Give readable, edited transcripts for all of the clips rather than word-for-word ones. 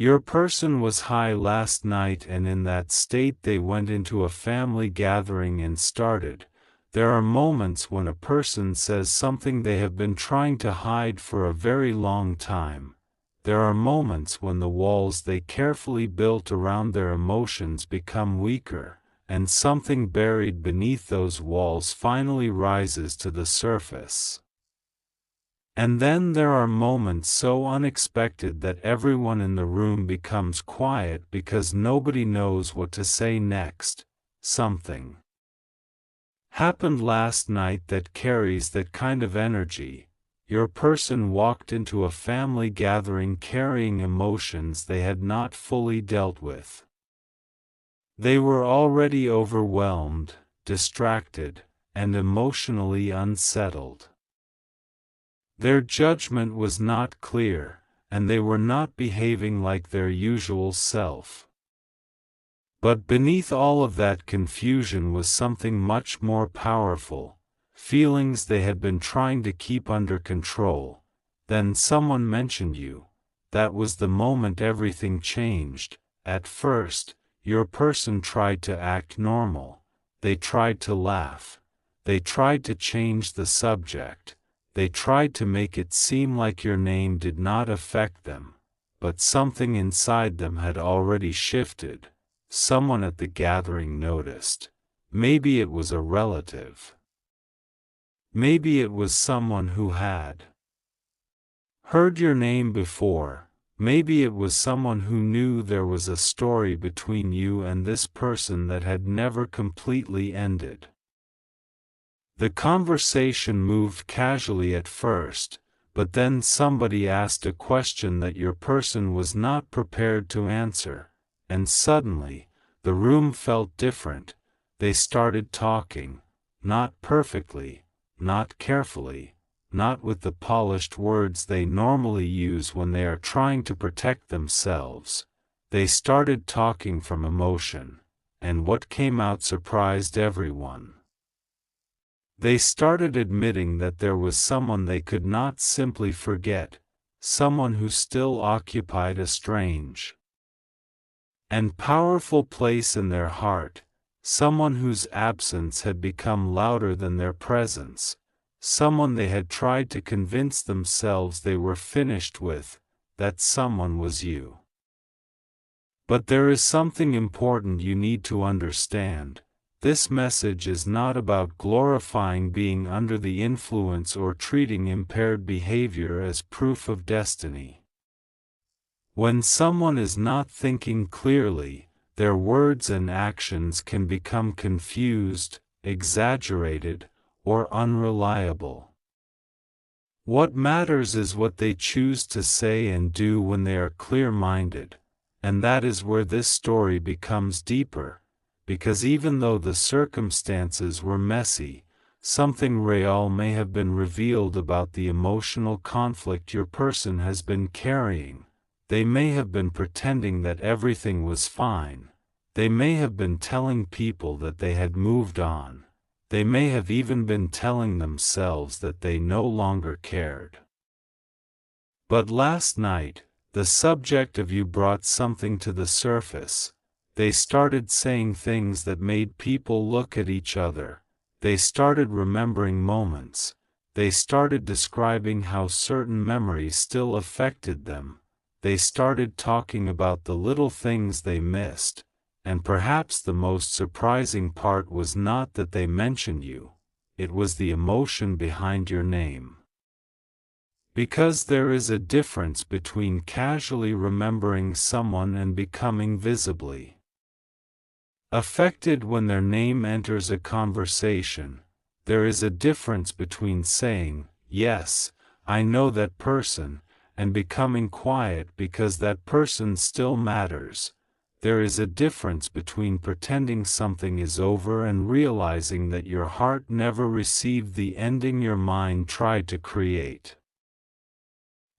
Your person was high last night, and in that state they went into a family gathering and started. There are moments when a person says something they have been trying to hide for a very long time. There are moments when the walls they carefully built around their emotions become weaker, and something buried beneath those walls finally rises to the surface. And then there are moments so unexpected that everyone in the room becomes quiet because nobody knows what to say next. Something happened last night that carries that kind of energy. Your person walked into a family gathering carrying emotions they had not fully dealt with. They were already overwhelmed, distracted, and emotionally unsettled. Their judgment was not clear, and they were not behaving like their usual self. But beneath all of that confusion was something much more powerful, feelings they had been trying to keep under control. Then someone mentioned you. That was the moment everything changed. At first, your person tried to act normal. They tried to laugh. They tried to change the subject. They tried to make it seem like your name did not affect them. But something inside them had already shifted. Someone at the gathering noticed. Maybe it was a relative. Maybe it was someone who had heard your name before. Maybe it was someone who knew there was a story between you and this person that had never completely ended. The conversation moved casually at first, but then somebody asked a question that your person was not prepared to answer, and suddenly, the room felt different. They started talking, not perfectly, not carefully, not with the polished words they normally use when they are trying to protect themselves. They started talking from emotion, and what came out surprised everyone. They started admitting that there was someone they could not simply forget, someone who still occupied a strange and powerful place in their heart, someone whose absence had become louder than their presence, someone they had tried to convince themselves they were finished with. That someone was you. But there is something important you need to understand. This message is not about glorifying being under the influence or treating impaired behavior as proof of destiny. When someone is not thinking clearly, their words and actions can become confused, exaggerated, or unreliable. What matters is what they choose to say and do when they are clear-minded, and that is where this story becomes deeper. Because even though the circumstances were messy, something real may have been revealed about the emotional conflict your person has been carrying. They may have been pretending that everything was fine. They may have been telling people that they had moved on. They may have even been telling themselves that they no longer cared. But last night, the subject of you brought something to the surface. They started saying things that made people look at each other. They started remembering moments. They started describing how certain memories still affected them. They started talking about the little things they missed. And perhaps the most surprising part was not that they mentioned you. It was the emotion behind your name. Because there is a difference between casually remembering someone and becoming visibly affected when their name enters a conversation. There is a difference between saying, "Yes, I know that person," and becoming quiet because that person still matters. There is a difference between pretending something is over and realizing that your heart never received the ending your mind tried to create.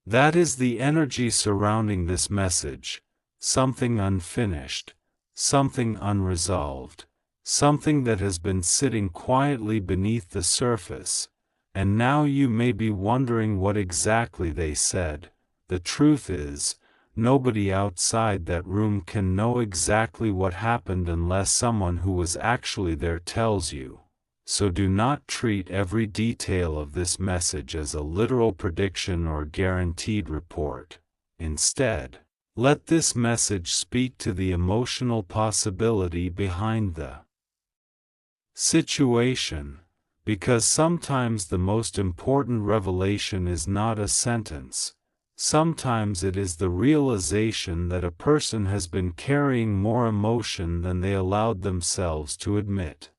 That is the energy surrounding this message, something unfinished. Something unresolved, something that has been sitting quietly beneath the surface, and now you may be wondering what exactly they said. The truth is, Nobody outside that room can know exactly what happened unless someone who was actually there tells you. So do not treat every detail of this message as a literal prediction or guaranteed report. Instead, let this message speak to the emotional possibility behind the situation, because sometimes the most important revelation is not a sentence. Sometimes it is the realization that a person has been carrying more emotion than they allowed themselves to admit.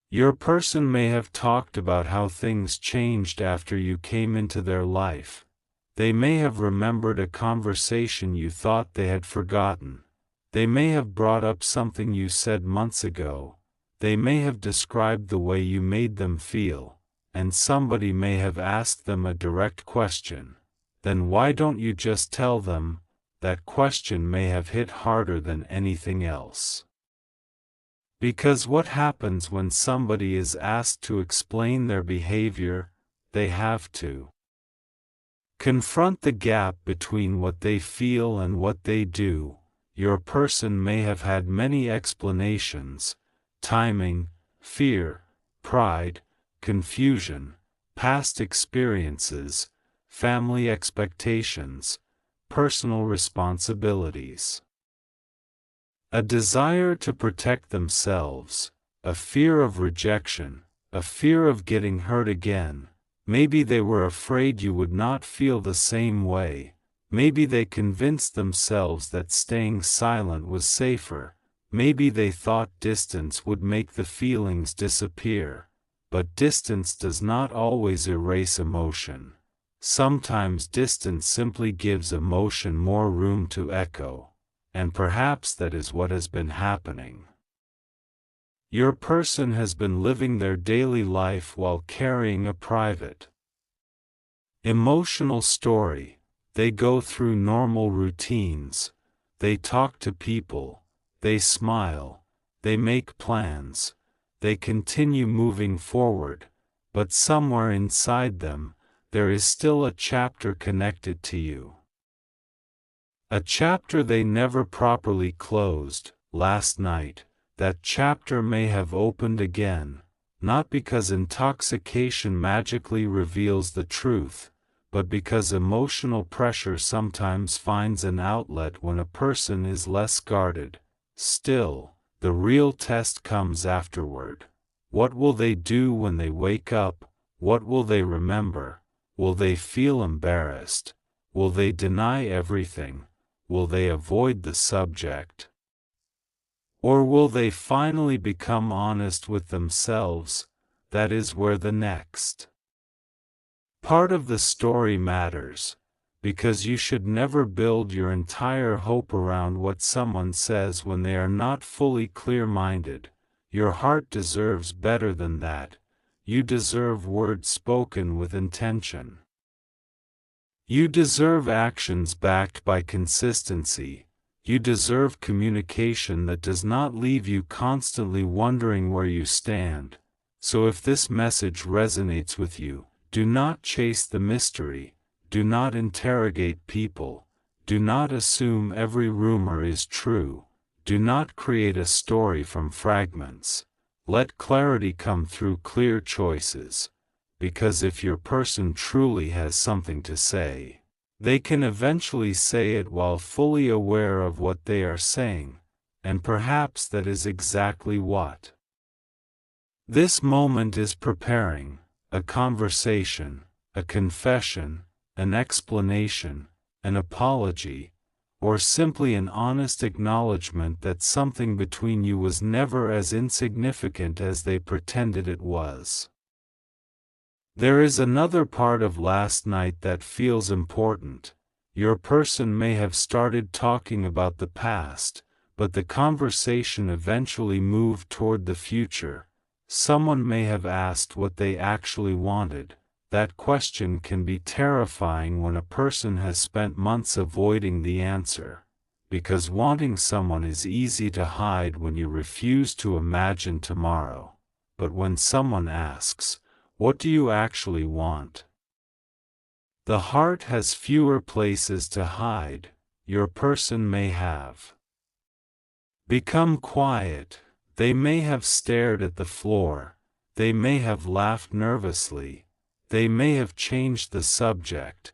Your person may have talked about how things changed after you came into their life. They may have remembered a conversation you thought they had forgotten. They may have brought up something you said months ago. They may have described the way you made them feel, and somebody may have asked them a direct question. Then why don't you just tell them? That question may have hit harder than anything else. Because what happens when somebody is asked to explain their behavior? They have to confront the gap between what they feel and what they do. Your person may have had many explanations: timing, fear, pride, confusion, past experiences, family expectations, personal responsibilities. A desire to protect themselves, a fear of rejection, a fear of getting hurt again. Maybe they were afraid you would not feel the same way. Maybe they convinced themselves that staying silent was safer. Maybe they thought distance would make the feelings disappear. But distance does not always erase emotion. Sometimes distance simply gives emotion more room to echo. And perhaps that is what has been happening. Your person has been living their daily life while carrying a private, emotional story. They go through normal routines. They talk to people. They smile. They make plans. They continue moving forward. But somewhere inside them, there is still a chapter connected to you. A chapter they never properly closed. Last night, that chapter may have opened again, not because intoxication magically reveals the truth, but because emotional pressure sometimes finds an outlet when a person is less guarded. Still, the real test comes afterward. What will they do when they wake up? What will they remember? Will they feel embarrassed? Will they deny everything? Will they avoid the subject? Or will they finally become honest with themselves? That is where the next part of the story matters, because you should never build your entire hope around what someone says when they are not fully clear-minded. Your heart deserves better than that. You deserve words spoken with intention. You deserve actions backed by consistency. You deserve communication that does not leave you constantly wondering where you stand. So if this message resonates with you, do not chase the mystery. Do not interrogate people. Do not assume every rumor is true. Do not create a story from fragments. Let clarity come through clear choices. Because if your person truly has something to say, they can eventually say it while fully aware of what they are saying, and perhaps that is exactly what this moment is preparing: a conversation, a confession, an explanation, an apology, or simply an honest acknowledgement that something between you was never as insignificant as they pretended it was. There is another part of last night that feels important. Your person may have started talking about the past, but the conversation eventually moved toward the future. Someone may have asked what they actually wanted. That question can be terrifying when a person has spent months avoiding the answer, because wanting someone is easy to hide when you refuse to imagine tomorrow. But when someone asks, "What do you actually want?" The heart has fewer places to hide. Your person may have become quiet. They may have stared at the floor. They may have laughed nervously. They may have changed the subject.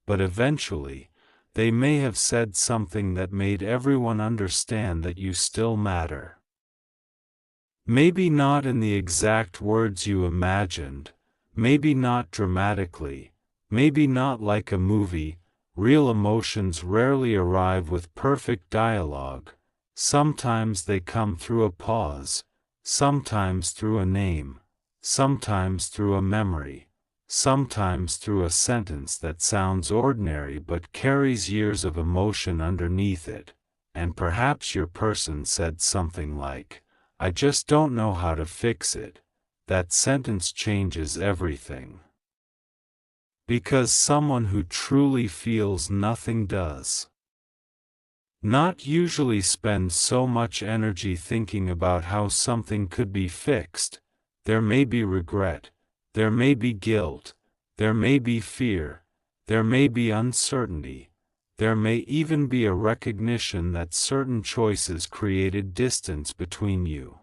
But eventually, they may have said something that made everyone understand that you still matter. Maybe not in the exact words you imagined, maybe not dramatically, maybe not like a movie. Real emotions rarely arrive with perfect dialogue. Sometimes they come through a pause, sometimes through a name, sometimes through a memory, sometimes through a sentence that sounds ordinary but carries years of emotion underneath it. And perhaps your person said something like, "I just don't know how to fix it." That sentence changes everything. Because someone who truly feels nothing does not usually spend so much energy thinking about how something could be fixed. There may be regret, there may be guilt, there may be fear, there may be uncertainty, there may even be a recognition that certain choices created distance between you.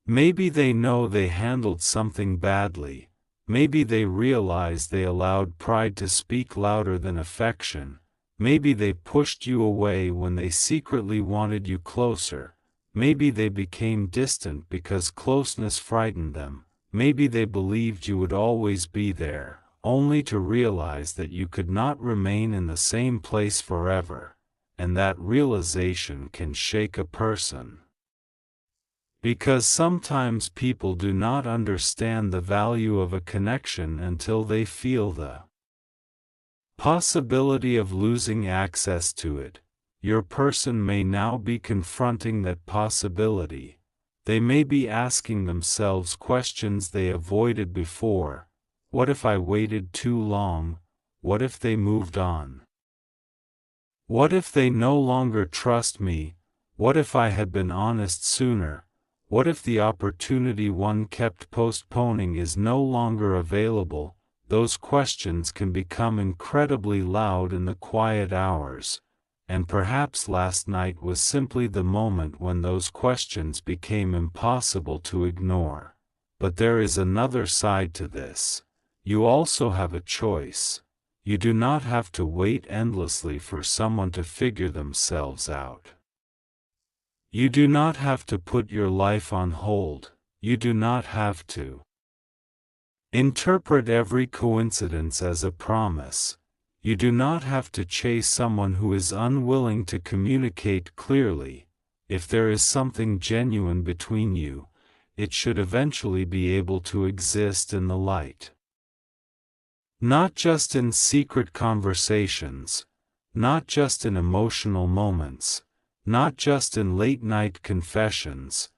Maybe they know they handled something badly. Maybe they realize they allowed pride to speak louder than affection. Maybe they pushed you away when they secretly wanted you closer. Maybe they became distant because closeness frightened them. Maybe they believed you would always be there, only to realize that you could not remain in the same place forever. And that realization can shake a person. Because sometimes people do not understand the value of a connection until they feel the possibility of losing access to it. Your person may now be confronting that possibility. They may be asking themselves questions they avoided before. What if I waited too long? What if they moved on? What if they no longer trust me? What if I had been honest sooner? What if the opportunity one kept postponing is no longer available? Those questions can become incredibly loud in the quiet hours, and perhaps last night was simply the moment when those questions became impossible to ignore. But there is another side to this. You also have a choice. You do not have to wait endlessly for someone to figure themselves out. You do not have to put your life on hold. You do not have to interpret every coincidence as a promise. You do not have to chase someone who is unwilling to communicate clearly. If there is something genuine between you, it should eventually be able to exist in the light. Not just in secret conversations, not just in emotional moments, not just in late-night confessions,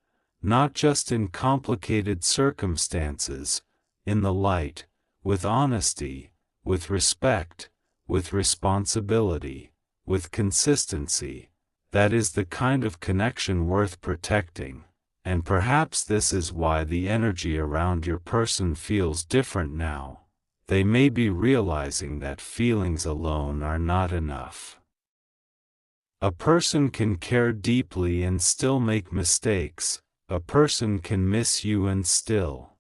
not just in complicated circumstances, in the light, with honesty, with respect, with responsibility, with consistency. That is the kind of connection worth protecting, and perhaps this is why the energy around your person feels different now. They may be realizing that feelings alone are not enough. A person can care deeply and still make mistakes. A person can miss you and still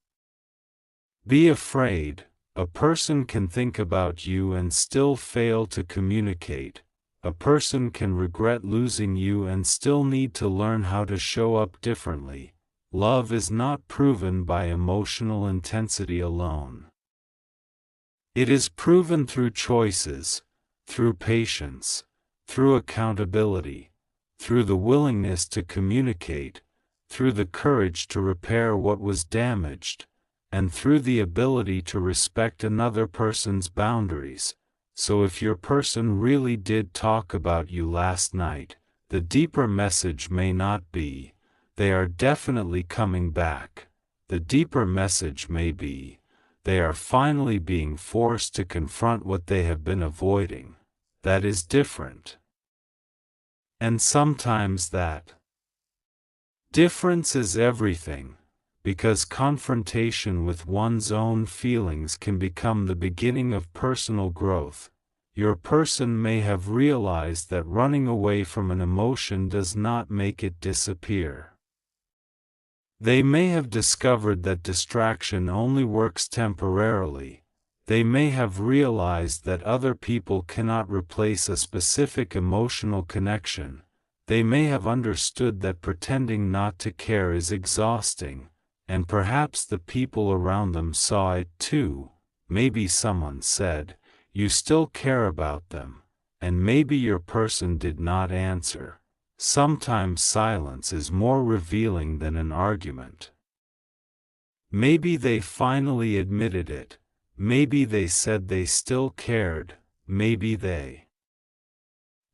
be afraid. A person can think about you and still fail to communicate. A person can regret losing you and still need to learn how to show up differently. Love is not proven by emotional intensity alone. It is proven through choices, through patience, through accountability, through the willingness to communicate, through the courage to repair what was damaged, and through the ability to respect another person's boundaries. So if your person really did talk about you last night, the deeper message may not be, "They are definitely coming back." The deeper message may be, "They are finally being forced to confront what they have been avoiding." That is different. And sometimes that difference is everything, because confrontation with one's own feelings can become the beginning of personal growth. Your person may have realized that running away from an emotion does not make it disappear. They may have discovered that distraction only works temporarily. They may have realized that other people cannot replace a specific emotional connection. They may have understood that pretending not to care is exhausting, and perhaps the people around them saw it too. Maybe someone said, "You still care about them," and maybe your person did not answer. Sometimes silence is more revealing than an argument. Maybe they finally admitted it. Maybe they said they still cared. Maybe they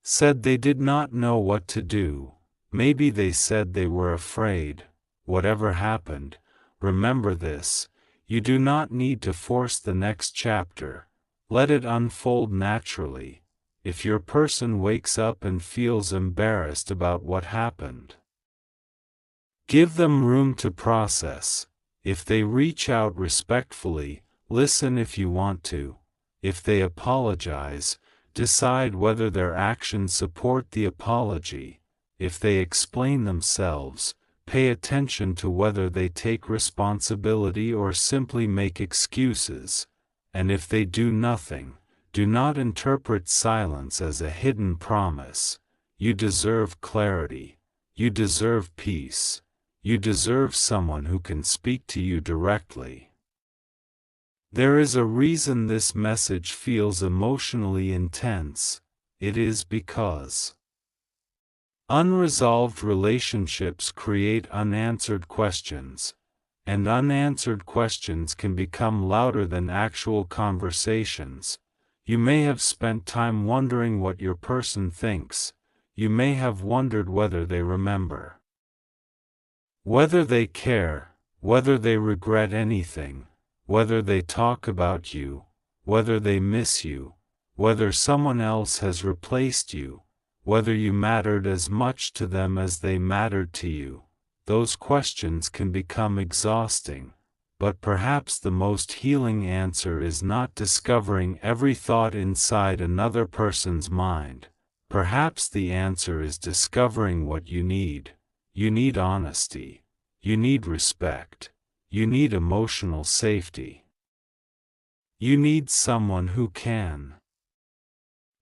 said they did not know what to do. Maybe they said they were afraid. Whatever happened, remember this: you do not need to force the next chapter. Let it unfold naturally. If your person wakes up and feels embarrassed about what happened, give them room to process. If they reach out respectfully, listen if you want to. If they apologize, decide whether their actions support the apology. If they explain themselves, pay attention to whether they take responsibility or simply make excuses. And if they do nothing, do not interpret silence as a hidden promise. You deserve clarity. You deserve peace. You deserve someone who can speak to you directly. There is a reason this message feels emotionally intense. It is because unresolved relationships create unanswered questions, and unanswered questions can become louder than actual conversations. You may have spent time wondering what your person thinks. You may have wondered whether they remember, whether they care, whether they regret anything, whether they talk about you, whether they miss you, whether someone else has replaced you, whether you mattered as much to them as they mattered to you. Those questions can become exhausting, but perhaps the most healing answer is not discovering every thought inside another person's mind. Perhaps the answer is discovering what you need. You need honesty. You need respect. You need emotional safety. You need someone who can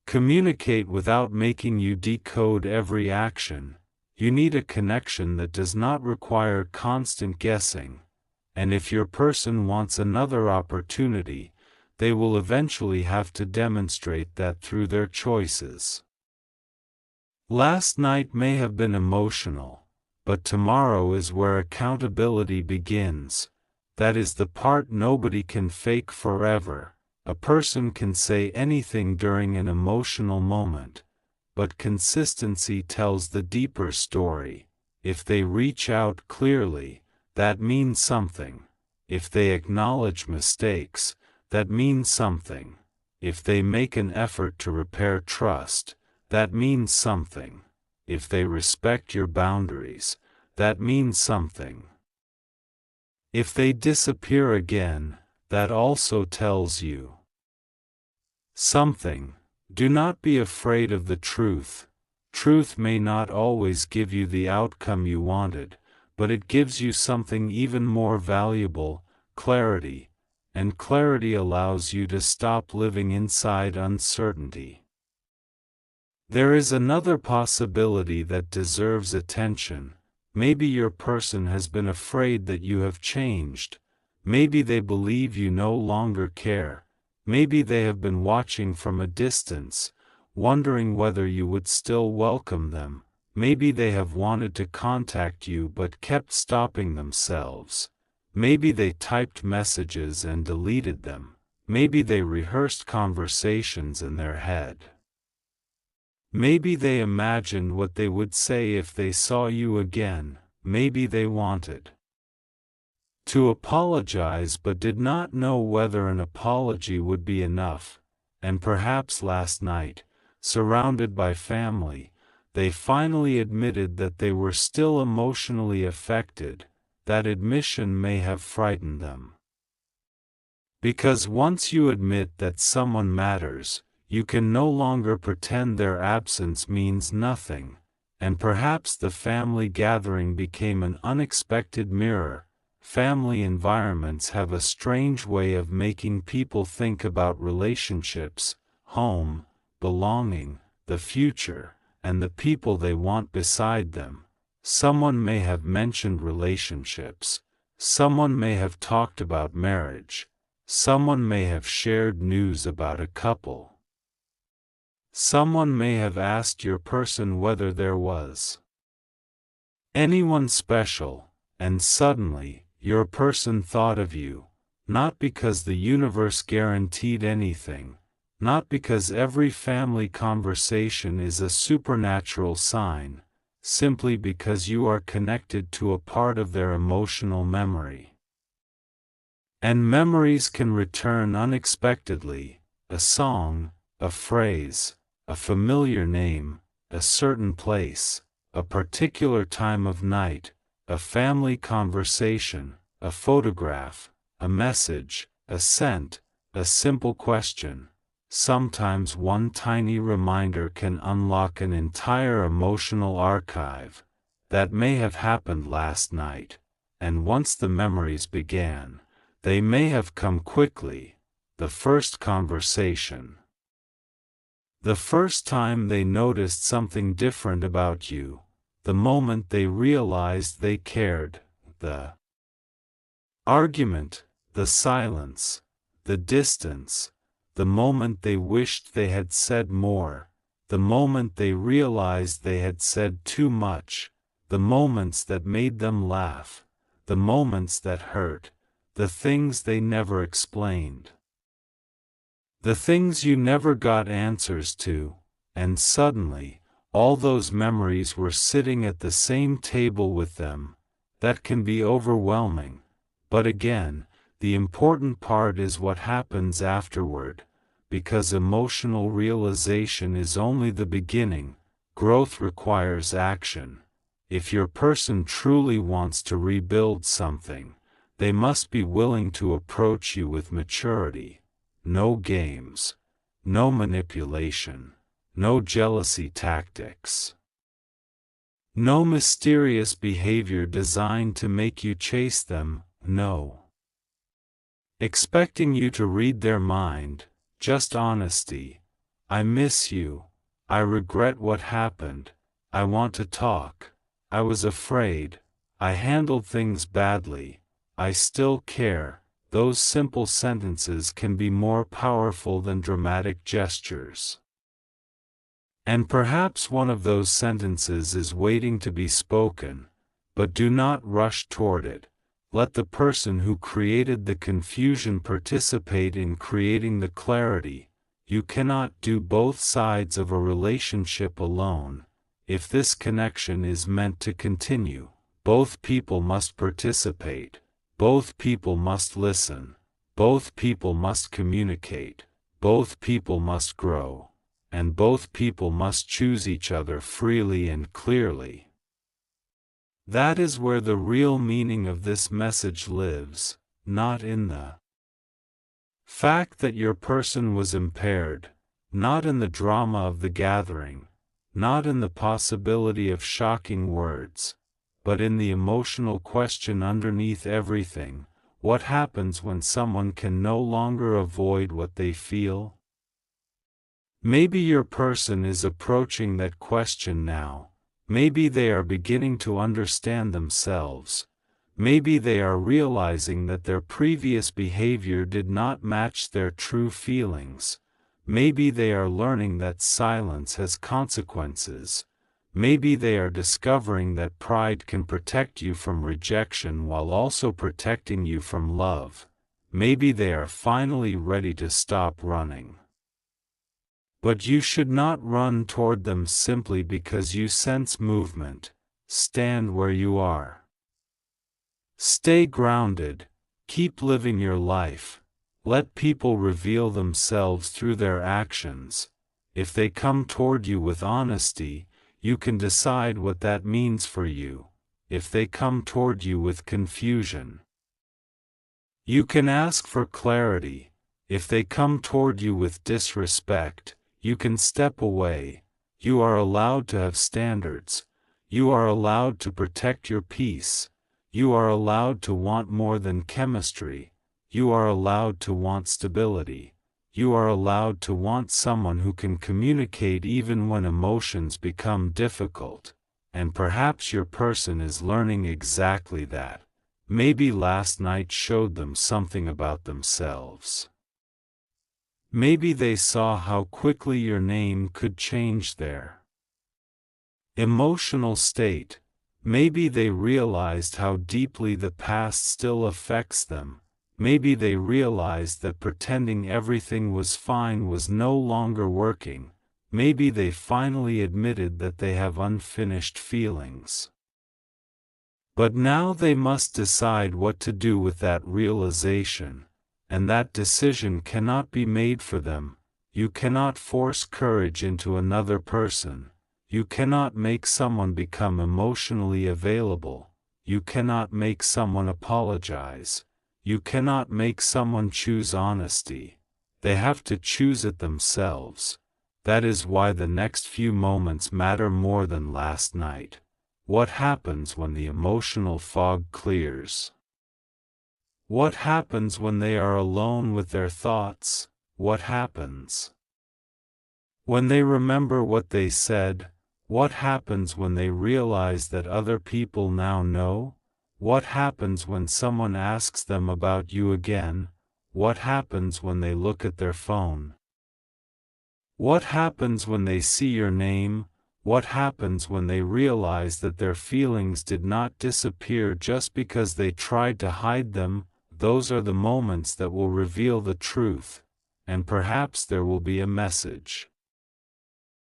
communicate without making you decode every action. You need a connection that does not require constant guessing. And if your person wants another opportunity, they will eventually have to demonstrate that through their choices. Last night may have been emotional, but tomorrow is where accountability begins. That is the part nobody can fake forever. A person can say anything during an emotional moment, but consistency tells the deeper story. If they reach out clearly, that means something. If they acknowledge mistakes, that means something. If they make an effort to repair trust, that means something. If they respect your boundaries, that means something. If they disappear again, that also tells you something. Do not be afraid of the truth. Truth may not always give you the outcome you wanted, but it gives you something even more valuable: clarity. And clarity allows you to stop living inside uncertainty. There is another possibility that deserves attention. Maybe your person has been afraid that you have changed. Maybe they believe you no longer care. Maybe they have been watching from a distance, wondering whether you would still welcome them. Maybe they have wanted to contact you but kept stopping themselves. Maybe they typed messages and deleted them. Maybe they rehearsed conversations in their head. Maybe they imagined what they would say if they saw you again. Maybe they wanted to apologize but did not know whether an apology would be enough. And perhaps last night, surrounded by family, they finally admitted that they were still emotionally affected. that admission may have frightened them. Because once you admit that someone matters, you can no longer pretend their absence means nothing, and perhaps the family gathering became an unexpected mirror. Family environments have a strange way of making people think about relationships, home, belonging, the future, and the people they want beside them. Someone may have mentioned relationships. Someone may have talked about marriage. Someone may have shared news about a couple. Someone may have asked your person whether there was anyone special, and suddenly, your person thought of you, not because the universe guaranteed anything, not because every family conversation is a supernatural sign, simply because you are connected to a part of their emotional memory. And memories can return unexpectedly: a song, a phrase, a familiar name, a certain place, a particular time of night, a family conversation, a photograph, a message, a scent, a simple question. Sometimes one tiny reminder can unlock an entire emotional archive. That may have happened last night, and once the memories began, they may have come quickly. The first conversation, the first time they noticed something different about you, the moment they realized they cared, the argument, the silence, the distance, the moment they wished they had said more, the moment they realized they had said too much, the moments that made them laugh, the moments that hurt, the things they never explained. The things you never got answers to, and suddenly, all those memories were sitting at the same table with them. That can be overwhelming, but again, the important part is what happens afterward, because emotional realization is only the beginning. Growth requires action. If your person truly wants to rebuild something, they must be willing to approach you with maturity. No games, no manipulation, no jealousy tactics, no mysterious behavior designed to make you chase them, no. Expecting you to read their mind, just honesty. I miss you. I regret what happened. I want to talk. I was afraid. I handled things badly. I still care. Those simple sentences can be more powerful than dramatic gestures. And perhaps one of those sentences is waiting to be spoken, but do not rush toward it. Let the person who created the confusion participate in creating the clarity. You cannot do both sides of a relationship alone. If this connection is meant to continue, both people must participate. Both people must listen. Both people must communicate. Both people must grow. And both people must choose each other freely and clearly. That is where the real meaning of this message lives, not in the fact that your person was impaired, not in the drama of the gathering, not in the possibility of shocking words, but in the emotional question underneath everything: what happens when someone can no longer avoid what they feel? Maybe your person is approaching that question now. Maybe they are beginning to understand themselves. Maybe they are realizing that their previous behavior did not match their true feelings. Maybe they are learning that silence has consequences. Maybe they are discovering that pride can protect you from rejection while also protecting you from love. Maybe they are finally ready to stop running. But you should not run toward them simply because you sense movement. Stand where you are. Stay grounded. Keep living your life. Let people reveal themselves through their actions. If they come toward you with honesty, you can decide what that means for you. if they come toward you with confusion. You can ask for clarity. If they come toward you with disrespect, you can step away. You are allowed to have standards. You are allowed to protect your peace. You are allowed to want more than chemistry. You are allowed to want stability. You are allowed to want someone who can communicate even when emotions become difficult. And perhaps your person is learning exactly that. Maybe last night showed them something about themselves. Maybe they saw how quickly your name could change their emotional state. Maybe they realized how deeply the past still affects them. Maybe they realized that pretending everything was fine was no longer working. Maybe they finally admitted that they have unfinished feelings. But now they must decide what to do with that realization, and that decision cannot be made for them. You cannot force courage into another person. You cannot make someone become emotionally available. You cannot make someone apologize. You cannot make someone choose honesty. They have to choose it themselves. That is why the next few moments matter more than last night. What happens when the emotional fog clears? What happens when they are alone with their thoughts? What happens when they remember what they said? What happens when they realize that other people now know? What happens when someone asks them about you again? What happens when they look at their phone? What happens when they see your name? What happens when they realize that their feelings did not disappear just because they tried to hide them? Those are the moments that will reveal the truth, and perhaps there will be a message.